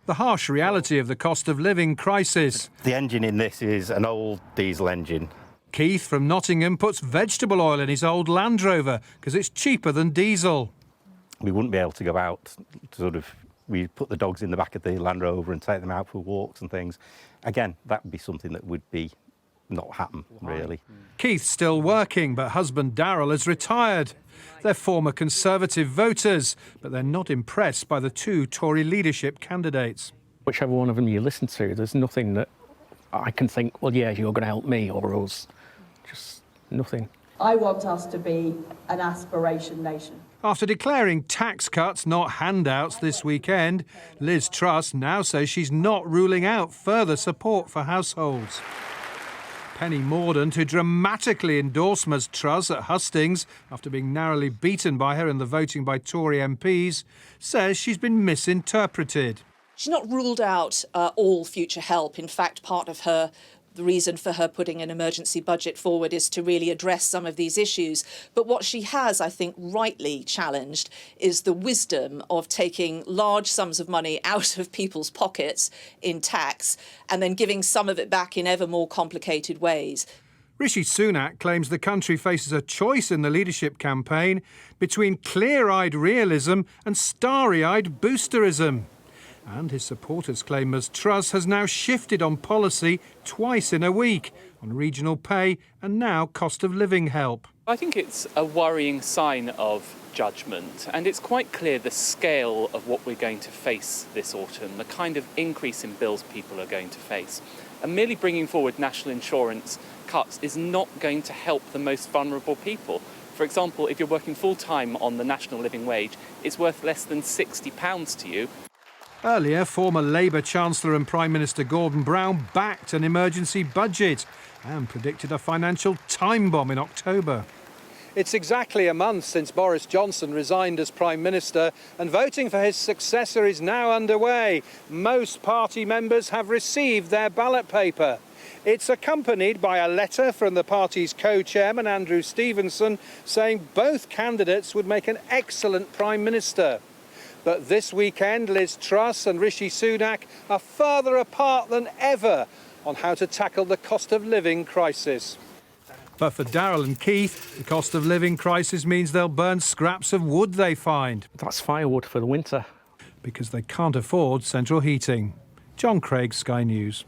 the harsh reality of the cost of living crisis. The engine in this is an old diesel engine. Keith from Nottingham puts vegetable oil in his old Land Rover because it's cheaper than diesel. We wouldn't be able to go out, we put the dogs in the back of the Land Rover and take them out for walks and things. Again, that would be something that would be not happen, really. Keith's still working, but husband Darryl has retired. They're former Conservative voters, but they're not impressed by the two Tory leadership candidates. Whichever one of them you listen to, there's nothing that I can think, well, yeah, you're going to help me or us. Just nothing. I want us to be an aspiration nation. After declaring tax cuts, not handouts, this weekend, Ms Truss now says she's not ruling out further support for households. Penny Mordaunt, who dramatically endorsed Ms Truss at Hustings after being narrowly beaten by her in the voting by Tory MPs, says she's been misinterpreted. She's not ruled out all future help. In fact, part of the reason for her putting an emergency budget forward is to really address some of these issues. But what she has, I think, rightly challenged is the wisdom of taking large sums of money out of people's pockets in tax and then giving some of it back in ever more complicated ways. Rishi Sunak claims the country faces a choice in the leadership campaign between clear-eyed realism and starry-eyed boosterism. And his supporters claim Ms Truss has now shifted on policy twice in a week, on regional pay and now cost of living help. I think it's a worrying sign of judgment, and it's quite clear the scale of what we're going to face this autumn, the kind of increase in bills people are going to face. And merely bringing forward national insurance cuts is not going to help the most vulnerable people. For example, if you're working full-time on the national living wage, it's worth less than £60 to you. Earlier, former Labour Chancellor and Prime Minister Gordon Brown backed an emergency budget and predicted a financial time bomb in October. It's exactly a month since Boris Johnson resigned as Prime Minister, and voting for his successor is now underway. Most party members have received their ballot paper. It's accompanied by a letter from the party's co-chairman, Andrew Stevenson, saying both candidates would make an excellent Prime Minister. But this weekend, Ms Truss and Rishi Sunak are further apart than ever on how to tackle the cost of living crisis. But for Darryl and Keith, the cost of living crisis means they'll burn scraps of wood they find. That's firewood for the winter. Because they can't afford central heating. John Craig, Sky News.